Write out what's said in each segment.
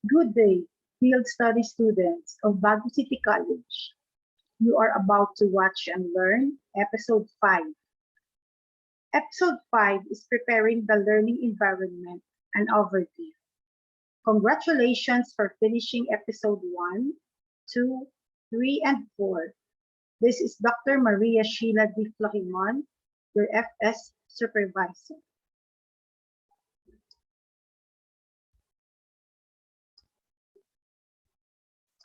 Good day, field study students of Baguio City College. You are about to watch and learn Episode 5. Episode 5 is Preparing the Learning Environment, an overview. Congratulations for finishing Episode 1, 2, 3, and 4. This is Dr. Maria Sheila D. Flohimon, your FS Supervisor.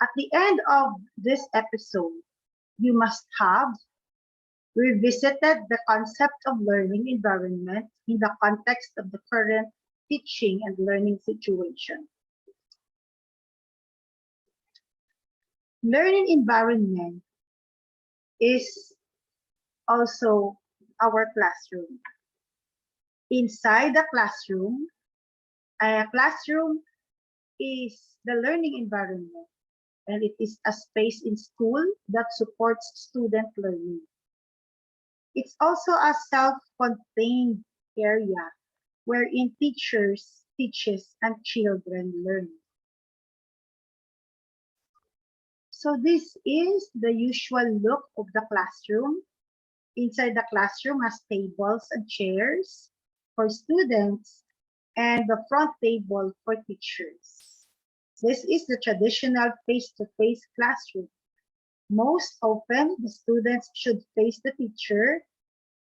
At the end of this episode, you must have revisited the concept of learning environment in the context of the current teaching and learning situation. Learning environment is also our classroom. Inside the classroom, a classroom is the learning environment, and it is a space in school that supports student learning. It's also a self-contained area wherein teachers teaches and children learn. So this is the usual look of the classroom. Inside the classroom has tables and chairs for students and the front table for teachers. This is the traditional face-to-face classroom. Most often, the students should face the teacher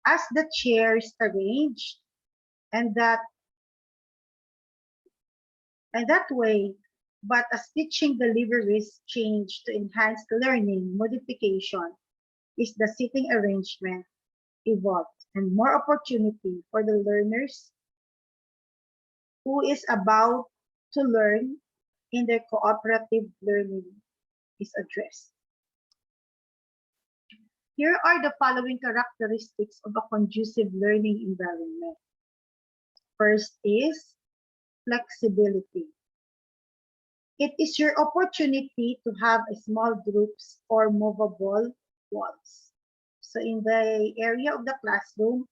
as the chairs arranged, and that way, but as teaching deliveries change to enhance learning, modification is the seating arrangement evolved and more opportunity for the learners who is about to learn in their cooperative learning is addressed. Here are the following characteristics of a conducive learning environment. First is flexibility. It is your opportunity to have a small groups or movable walls. So in the area of the classroom,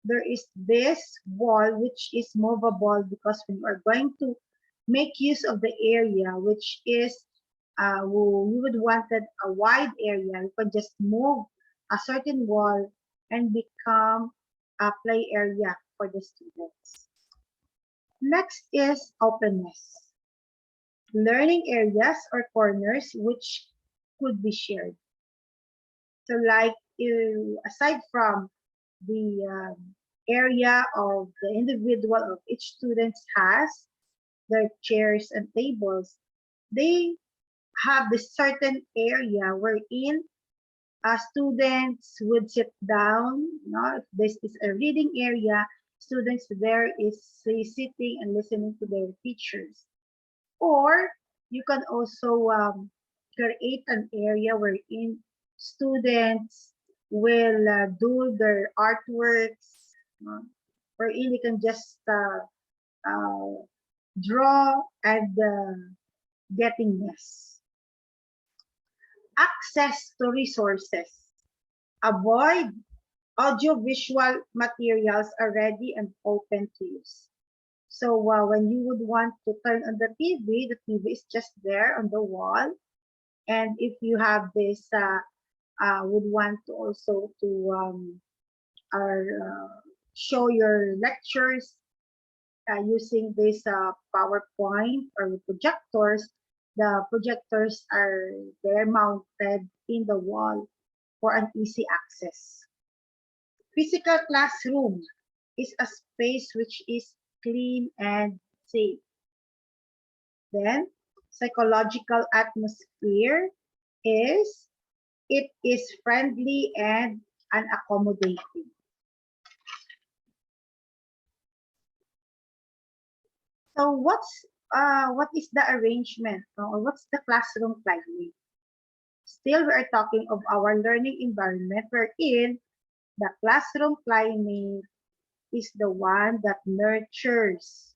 there is this wall which is movable because when you are going to make use of the area which is you would wanted a wide area, you can just move a certain wall and become a play area for the students. Next is openness. Learning areas or corners which could be shared. So like aside from the area of the individual of each student has, their chairs and tables, they have this certain area wherein students would sit down. If this is a reading area, students there is sitting and listening to their teachers. Or you can also create an area wherein students will do their artworks, wherein you can just uh, draw and getting this. Access to resources. Avoid audiovisual materials are ready and open to use. So when you would want to turn on the TV is just there on the wall. And if you have this, would want to also to show your lectures using this PowerPoint or projectors, the projectors are there mounted in the wall for an easy access. Physical classroom is a space which is clean and safe. Then, psychological atmosphere is it is friendly and accommodating. So what is the arrangement or what's the classroom climate? Still, we are talking of our learning environment wherein the classroom climate is the one that nurtures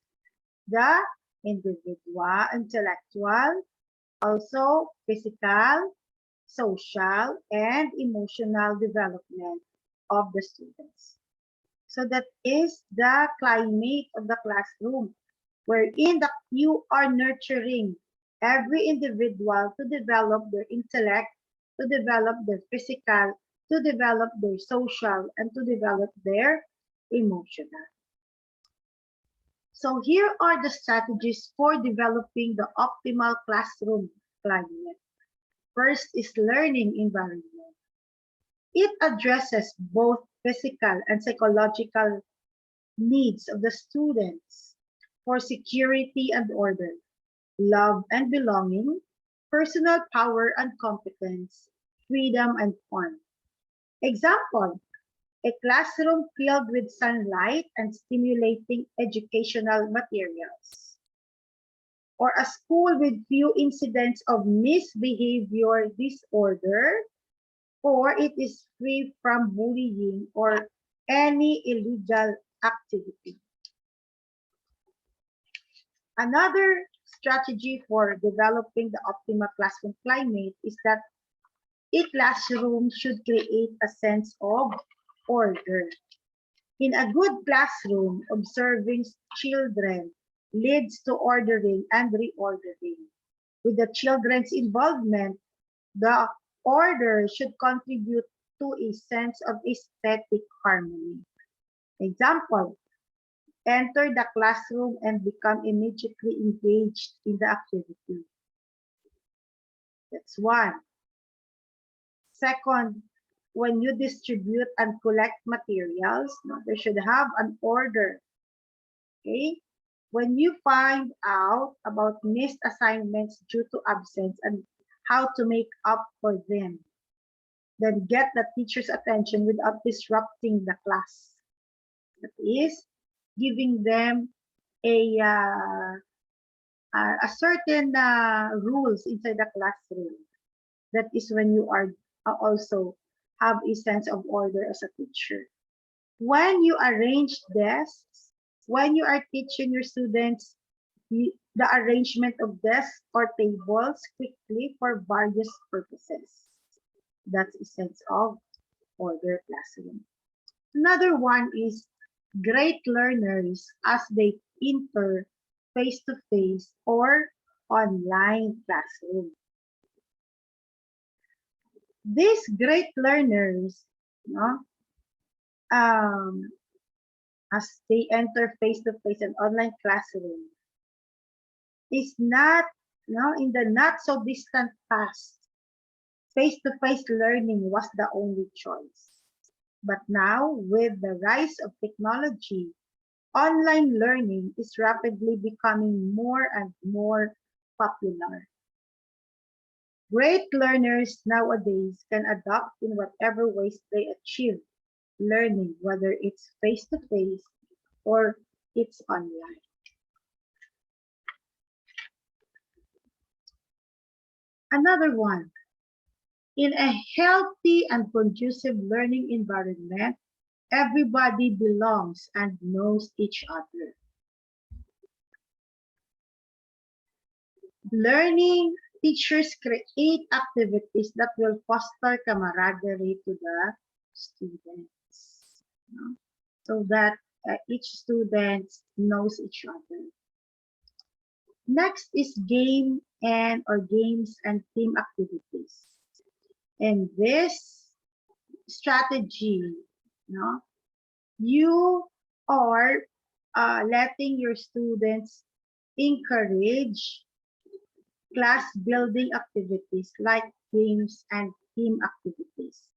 the individual, intellectual, also physical, social, and emotional development of the students. So that is the climate of the classroom. wherein you are nurturing every individual to develop their intellect, to develop their physical, to develop their social, and to develop their emotional. So here are the strategies for developing the optimal classroom climate. First is learning environment. It addresses both physical and psychological needs of the students for security and order, love and belonging, personal power and competence, freedom and fun. Example, a classroom filled with sunlight and stimulating educational materials, or a school with few incidents of misbehavior disorder, or it is free from bullying or any illegal activity. Another strategy for developing the optimal classroom climate is that a classroom should create a sense of order. In a good classroom, observing children leads to ordering and reordering. With the children's involvement, the order should contribute to a sense of aesthetic harmony. Example, enter the classroom and become immediately engaged in the activity. That's one. Second, when you distribute and collect materials, they should have an order. Okay? When you find out about missed assignments due to absence and how to make up for them, then get the teacher's attention without disrupting the class. That is, giving them a certain rules inside the classroom. That is when you are also have a sense of order as a teacher. When you arrange desks, when you are teaching your students the arrangement of desks or tables quickly for various purposes. That's a sense of order classroom. Another one is great learners as they enter face-to-face or online classroom. These great learners, um, as they enter face-to-face and online classroom, is not, in the not so distant past, face-to-face learning was the only choice. But now, with the rise of technology, online learning is rapidly becoming more and more popular. Great learners nowadays can adapt in whatever ways they achieve learning, whether it's face-to-face or it's online. Another one, in a healthy and conducive learning environment, everybody belongs and knows each other. Learning teachers create activities that will foster camaraderie to the students, so that each student knows each other. Next is games and team activities. And this strategy, you are letting your students encourage class building activities like games and team activities.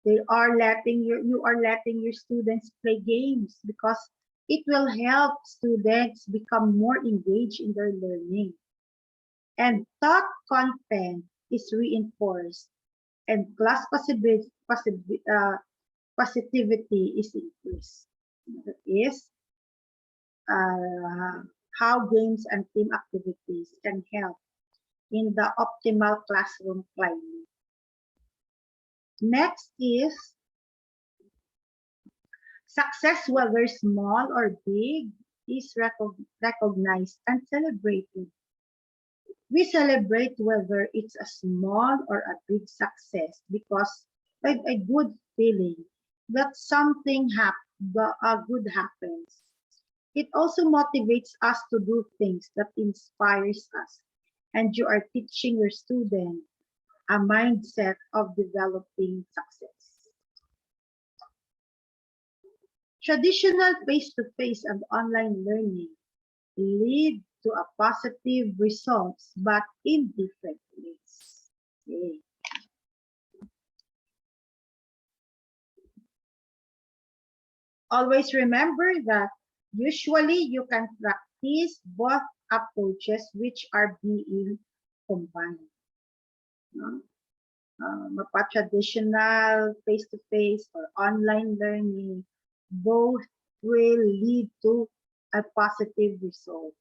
You are letting your students play games because it will help students become more engaged in their learning. And taught content is reinforced and class positivity is increased. That is how games and team activities can help in the optimal classroom climate. Next is success, whether small or big, is recognized and celebrated. We celebrate whether it's a small or a big success because we have a good feeling that something good happens. It also motivates us to do things that inspires us. And you are teaching your student a mindset of developing success. Traditional face-to-face and online learning lead to a positive results, but in different ways. Okay. Always remember that usually you can practice both approaches which are being combined. No? Traditional face-to-face or online learning, both will lead to a positive result.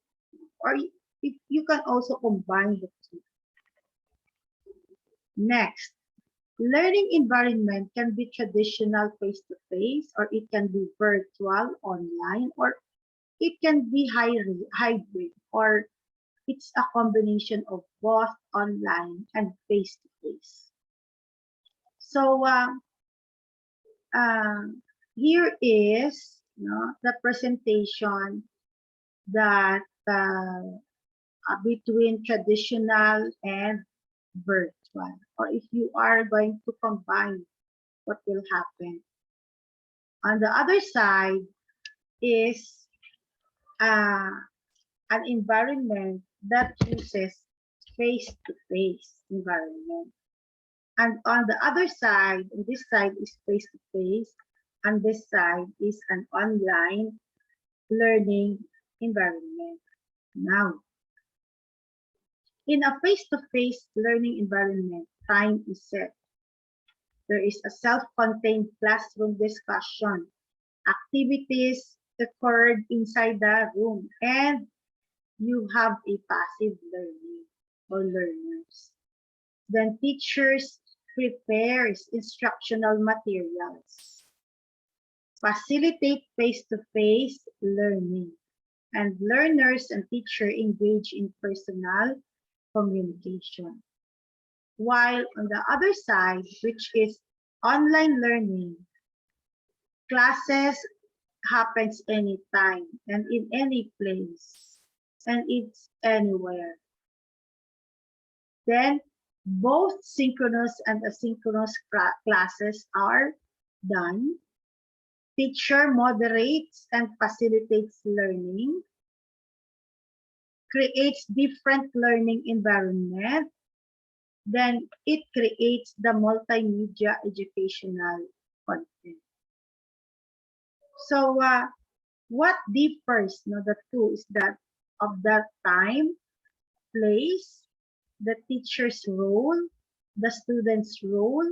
Or if you can also combine the two. Next, learning environment can be traditional face-to-face, or it can be virtual, online, or it can be hybrid, or it's a combination of both online and face-to-face. So uh, here is the presentation that between traditional and virtual. Or if you are going to combine, what will happen? On the other side is uh, an environment that uses face-to-face environment. And on the other side, on this side is face-to-face, and this side is an online learning environment. Now, in a face-to-face learning environment, time is set. There is a self-contained classroom discussion. Activities occurred inside the room, and you have a passive learning or learners. Then teachers prepares instructional materials, facilitate face-to-face learning, and learners and teacher engage in personal communication. While on the other side, which is online learning, classes happens anytime and in any place, and it's anywhere. Then both synchronous and asynchronous classes are done. Teacher moderates and facilitates learning, creates different learning environment, then it creates the multimedia educational content. So what differs the two is that of the time, place, the teacher's role, the student's role,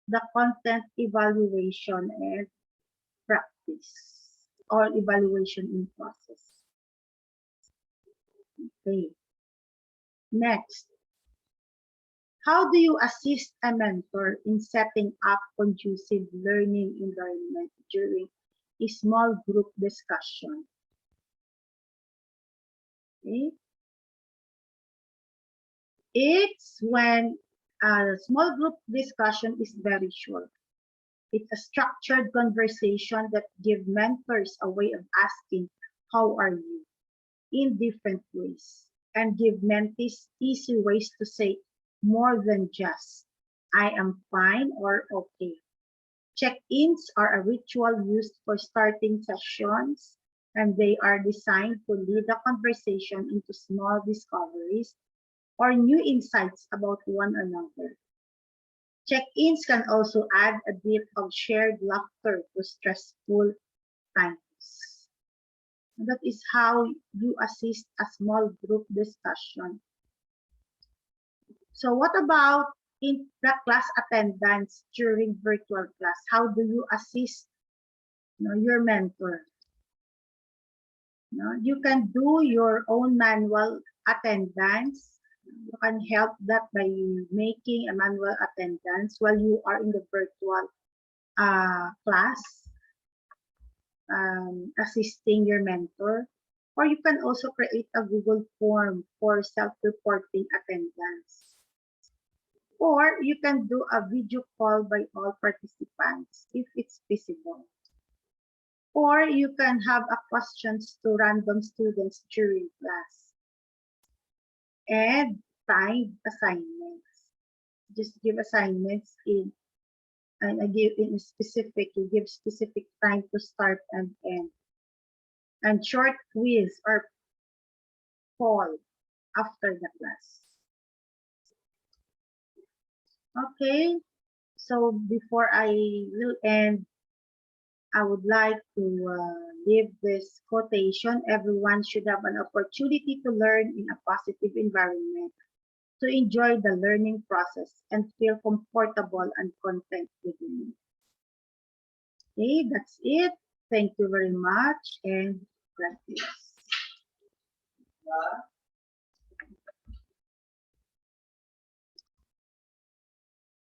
the content evaluation and practice or evaluation in process. Okay. Next, how do you assist a mentor in setting up conducive learning environment during a small group discussion? Okay. It's when a small group discussion is very short. It's a structured conversation that gives mentors a way of asking, how are you? In different ways, and give mentees easy ways to say more than just, I am fine or okay. Check-ins are a ritual used for starting sessions, and they are designed to lead the conversation into small discoveries or new insights about one another. Check-ins can also add a bit of shared laughter to stressful times. That is how you assist a small group discussion. So what about in the class attendance during virtual class? How do you assist your mentor? You can do your own manual attendance. You can help that by making a manual attendance while you are in the virtual class, assisting your mentor. Or you can also create a Google form for self-reporting attendance. Or you can do a video call by all participants if it's feasible. Or you can have a questions to random students during class. And timed assignments. Just give assignments in and I give in specific, you give specific time to start and end. And short quiz or poll after the class. Okay, so before I will end, I would like to leave this quotation. Everyone should have an opportunity to learn in a positive environment, to enjoy the learning process and feel comfortable and content within it. Okay, that's it. Thank you very much and practice.